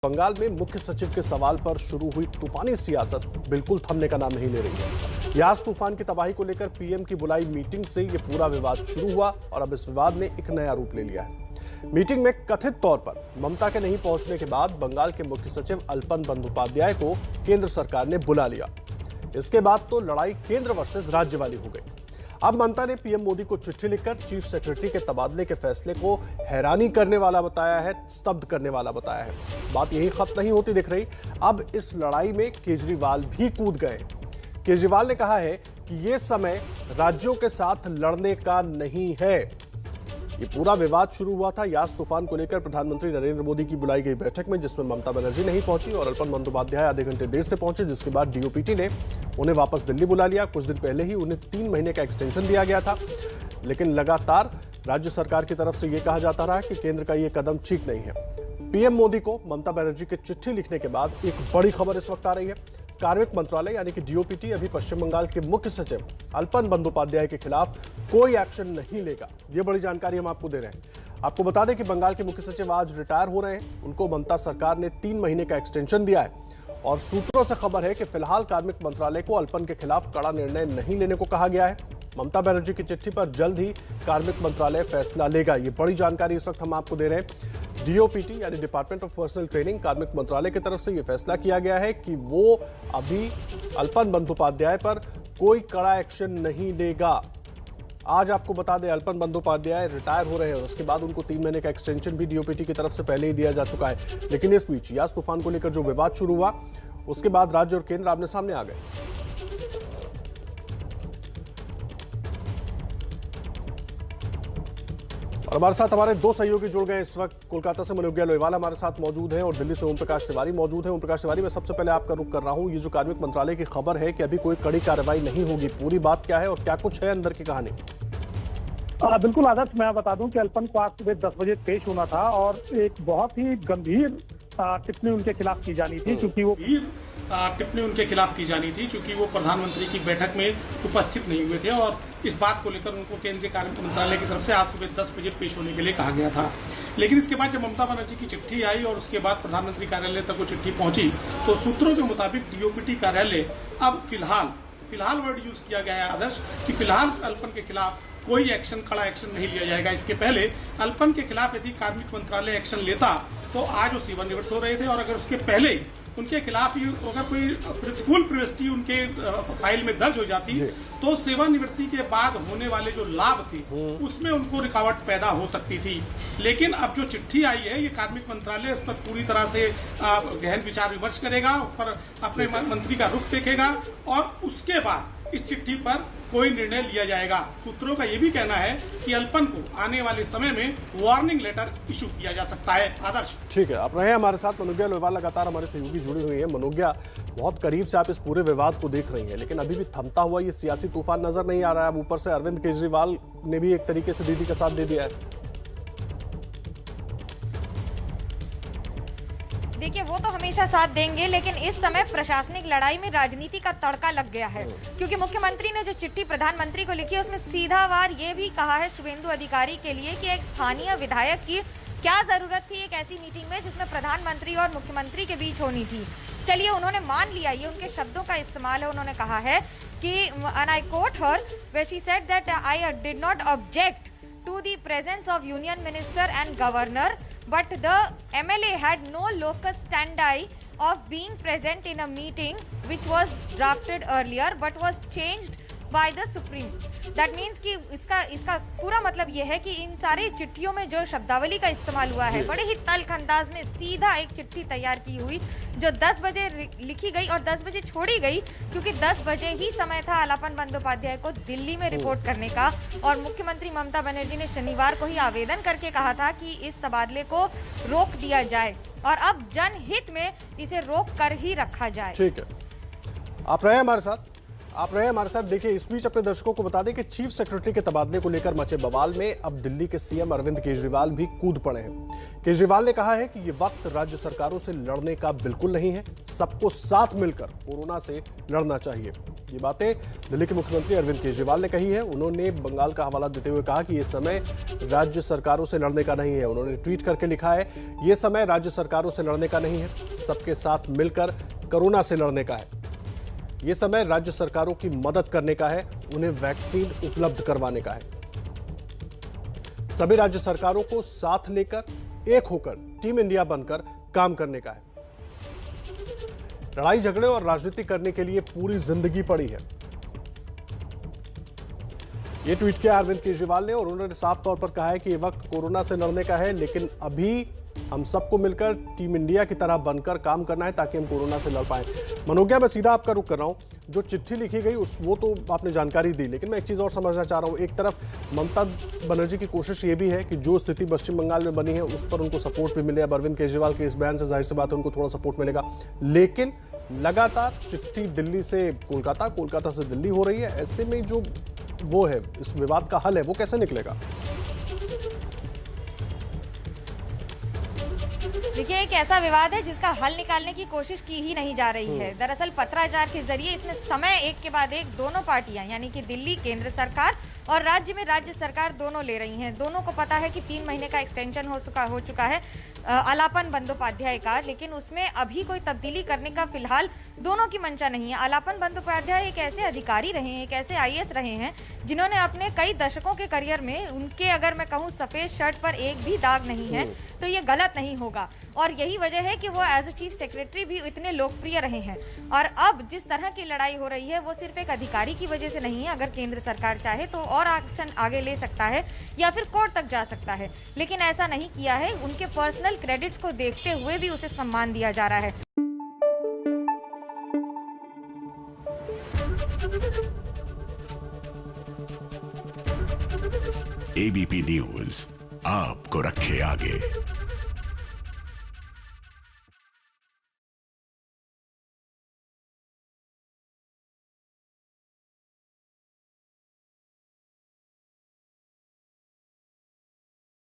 बंगाल में मुख्य सचिव के सवाल पर शुरू हुई तूफानी सियासत बिल्कुल थमने का नाम नहीं ले रही है। यास तूफान की तबाही को लेकर पीएम की बुलाई मीटिंग से ये पूरा विवाद शुरू हुआ और अब इस विवाद ने एक नया रूप ले लिया है। मीटिंग में कथित तौर पर ममता के नहीं पहुंचने के बाद बंगाल के मुख्य सचिव अल्पन बंदोपाध्याय को केंद्र सरकार ने बुला लिया। इसके बाद तो लड़ाई केंद्र वर्सेस राज्य वाली हो गई। अब ममता ने पीएम मोदी को चिट्ठी लिखकर चीफ सेक्रेटरी के तबादले के फैसले को हैरानी करने वाला बताया है, स्तब्ध करने वाला बताया है। बात यही खत्म नहीं होती दिख रही। अब इस लड़ाई में केजरीवाल भी कूद गए। केजरीवाल ने कहा है कि यह समय राज्यों के साथ लड़ने का नहीं है। ये पूरा विवाद शुरू हुआ था यास तूफान को लेकर प्रधानमंत्री नरेंद्र मोदी की बुलाई गई बैठक में, जिसमें ममता बनर्जी नहीं पहुंची और अल्पन बंदोपाध्याय आधे घंटे देर से पहुंचे, जिसके बाद डीओपीटी ने उन्हें वापस दिल्ली बुला लिया। कुछ दिन पहले ही उन्हें 3 महीने का एक्सटेंशन दिया गया था, लेकिन लगातार राज्य सरकार की तरफ से यह कहा जाता रहा कि केंद्र का यह कदम ठीक नहीं है। पीएम मोदी को ममता बनर्जी के चिट्ठी लिखने के बाद एक बड़ी खबर इस वक्त आ रही है। कार्मिक मंत्रालय यानी कि डीओपीटी अभी पश्चिम बंगाल के मुख्य सचिव अल्पन बंदोपाध्याय के खिलाफ कोई एक्शन नहीं लेगा। ये बड़ी जानकारी हम आपको दे रहे हैं। आपको बता दें कि बंगाल के मुख्य सचिव आज रिटायर हो रहे हैं। उनको ममता सरकार ने 3 महीने का एक्सटेंशन दिया है और सूत्रों से खबर है कि फिलहाल कार्मिक मंत्रालय को अल्पन के खिलाफ कड़ा निर्णय नहीं लेने को कहा गया है। ममता बनर्जी की चिट्ठी पर जल्द ही कार्मिक मंत्रालय फैसला लेगा। ये बड़ी जानकारी इस वक्त हम आपको दे रहे हैं। डीओपीटी यानी डिपार्टमेंट ऑफ पर्सनल ट्रेनिंग कार्मिक मंत्रालय की तरफ से यह फैसला किया गया है कि वो अभी अल्पन बंदोपाध्याय पर कोई कड़ा एक्शन नहीं लेगा। आज आपको बता दें अल्पन बंदोपाध्याय रिटायर हो रहे हैं और उसके बाद उनको 3 महीने का एक्सटेंशन भी डीओपीटी की तरफ से पहले ही दिया जा चुका है। लेकिन इस बीच यास तूफान को लेकर जो विवाद शुरू हुआ उसके बाद राज्य और केंद्र आमने सामने आ गए। और हमारे साथ हमारे 2 सहयोगी जुड़ गए इस वक्त। कोलकाता से मनोज्ञा लोईवाल हमारे साथ मौजूद हैं और दिल्ली से ओम प्रकाश तिवारी मौजूद हैं। ओम प्रकाश तिवारी, मैं सबसे पहले आपका रुख कर रहा हूं। ये जो कार्मिक मंत्रालय की खबर है कि अभी कोई कड़ी कार्रवाई नहीं होगी, पूरी बात क्या है और क्या कुछ है अंदर की कहानी? बिल्कुल आदर्श, मैं बता दूं कि अल्पन को आज सुबह 10 बजे पेश होना था और एक बहुत ही गंभीर टिप्पणी उनके खिलाफ की जानी थी, क्योंकि वो प्रधानमंत्री की बैठक में उपस्थित नहीं हुए थे और इस बात को लेकर उनको केंद्रीय कार्मिक मंत्रालय की तरफ से आज सुबह 10 बजे पेश होने के लिए कहा गया था। लेकिन इसके बाद जब ममता बनर्जी की चिट्ठी आई और उसके बाद प्रधानमंत्री कार्यालय तक वो चिट्ठी पहुंची, तो सूत्रों के मुताबिक डीओपीटी कार्यालय अब फिलहाल वर्ड यूज किया गया है आदर्श कि फिलहाल अल्पन के खिलाफ कोई एक्शन, कड़ा एक्शन नहीं लिया जाएगा। इसके पहले अल्पन के खिलाफ यदि कार्मिक मंत्रालय एक्शन लेता तो आज वो सेवानिवृत्त हो रहे थे और अगर उसके पहले उनके खिलाफ अगर कोई प्रतिकूल प्रविष्टि उनके फाइल में दर्ज हो जाती तो सेवानिवृत्ति के बाद होने वाले जो लाभ थे उसमें उनको रुकावट पैदा हो सकती थी। लेकिन अब जो चिट्ठी आई है, ये कार्मिक मंत्रालय उस पर पूरी तरह से गहन विचार विमर्श करेगा, उस पर अपने मंत्री का रुख देखेगा और उसके बाद इस चिट्ठी पर कोई निर्णय लिया जाएगा। सूत्रों का यह भी कहना है कि अल्पन को आने वाले समय में वार्निंग लेटर इशू किया जा सकता है। आदर्श, ठीक है, आप रहे हमारे साथ। मनोज्ञा लोईवाल लगातार हमारे सहयोगी जुड़ी हुई है। मनोज्ञा, बहुत करीब से आप इस पूरे विवाद को देख रही हैं, लेकिन अभी भी थमता हुआ ये सियासी तूफान नजर नहीं आ रहा है। अब ऊपर से अरविंद केजरीवाल ने भी एक तरीके से दीदी का साथ दे दिया है। देखिए, वो तो हमेशा साथ देंगे, लेकिन इस समय प्रशासनिक लड़ाई में राजनीति का तड़का लग गया है, क्योंकि मुख्यमंत्री ने जो चिट्ठी प्रधानमंत्री को लिखी है उसमें सीधावार ये भी कहा है शुभेंदु अधिकारी के लिए कि एक स्थानीय विधायक की क्या जरूरत थी एक ऐसी मीटिंग में जिसमें प्रधानमंत्री और मुख्यमंत्री के बीच होनी थी। चलिए, उन्होंने मान लिया, ये उनके शब्दों का इस्तेमाल है। उन्होंने कहा है कि and I quote her where she said that I did not object to the presence of union minister and governor, but the MLA had no locus standi of being present in a meeting which was drafted earlier but was changed by the Supreme. That means कि इसका पूरा मतलब ये है कि इन सारी चिट्ठियों में जो शब्दावली का इस्तेमाल हुआ है, बड़े ही तल्ख अंदाज में सीधा एक चिट्ठी तैयार की हुई जो 10 बजे लिखी गई और 10 बजे छोड़ी गई, क्योंकि 10 बजे ही समय था अल्पन बंदोपाध्याय को दिल्ली में रिपोर्ट करने का और मुख्यमंत्री ममता बनर्जी ने शनिवार को ही आवेदन करके कहा था कि इस तबादले को रोक दिया जाए और अब जनहित में इसे रोक कर ही रखा जाए। ठीक है, आप रहे हमारे साथ। आप रहे हमारे साथ। देखिए, इस बीच अपने दर्शकों को बता दें कि चीफ सेक्रेटरी के तबादले को लेकर मचे बवाल में अब दिल्ली के सीएम अरविंद केजरीवाल भी कूद पड़े हैं। केजरीवाल ने कहा है कि ये वक्त राज्य सरकारों से लड़ने का बिल्कुल नहीं है, सबको साथ मिलकर कोरोना से लड़ना चाहिए। ये बातें दिल्ली के मुख्यमंत्री अरविंद केजरीवाल ने कही है। उन्होंने बंगाल का हवाला देते हुए कहा कि ये समय राज्य सरकारों से लड़ने का नहीं है। उन्होंने ट्वीट करके लिखा है, ये समय राज्य सरकारों से लड़ने का नहीं है, सबके साथ मिलकर कोरोना से लड़ने का है। ये समय राज्य सरकारों की मदद करने का है, उन्हें वैक्सीन उपलब्ध करवाने का है। सभी राज्य सरकारों को साथ लेकर एक होकर टीम इंडिया बनकर काम करने का है। लड़ाई झगड़े और राजनीति करने के लिए पूरी जिंदगी पड़ी है। ये ट्वीट किया अरविंद केजरीवाल ने और उन्होंने साफ तौर पर कहा है कि ये वक्त कोरोना से लड़ने का है, लेकिन अभी हम सबको मिलकर टीम इंडिया की तरह बनकर काम करना है ताकि हम कोरोना से लड़ पाएं। मनोज्ञा, मैं सीधा आपका रुख कर रहा हूं। जो चिट्ठी लिखी गई वो तो आपने जानकारी दी, लेकिन मैं एक चीज़ और समझना चाह रहा हूं। एक तरफ ममता बनर्जी की कोशिश ये भी है कि जो स्थिति पश्चिम बंगाल में बनी है उस पर उनको सपोर्ट भी मिले। अब अरविंद केजरीवाल के इस बयान से जाहिर सी बात है उनको थोड़ा सपोर्ट मिलेगा, लेकिन लगातार चिट्ठी दिल्ली से कोलकाता, कोलकाता से दिल्ली हो रही है। ऐसे में जो वो है, इस विवाद का हल है, वो कैसे निकलेगा? देखिए, एक ऐसा विवाद है जिसका हल निकालने की कोशिश की ही नहीं जा रही है। दरअसल पत्राचार के जरिए इसमें समय एक के बाद एक दोनों पार्टियां यानी कि दिल्ली केंद्र सरकार और राज्य में राज्य सरकार दोनों ले रही हैं। दोनों को पता है कि 3 महीने का एक्सटेंशन हो चुका है आलापन बंदोपाध्याय का, लेकिन उसमें अभी कोई तब्दीली करने का फिलहाल दोनों की मंशा नहीं है। आलापन बंदोपाध्याय एक ऐसे अधिकारी रहे हैं, एक ऐसे आईएएस रहे हैं जिन्होंने अपने कई दशकों के करियर में, उनके अगर मैं कहूँ सफेद शर्ट पर एक भी दाग नहीं है, तो ये गलत नहीं होगा। और यही वजह है कि वो एज ए चीफ सेक्रेटरी भी इतने लोकप्रिय रहे हैं। और अब जिस तरह की लड़ाई हो रही है वो सिर्फ एक अधिकारी की वजह से नहीं है। अगर केंद्र सरकार चाहे तो और एक्शन आगे ले सकता है या फिर कोर्ट तक जा सकता है, लेकिन ऐसा नहीं किया है। उनके पर्सनल क्रेडिट्स को देखते हुए भी उसे सम्मान दिया जा रहा है। एबीपी न्यूज आपको रखे आगे।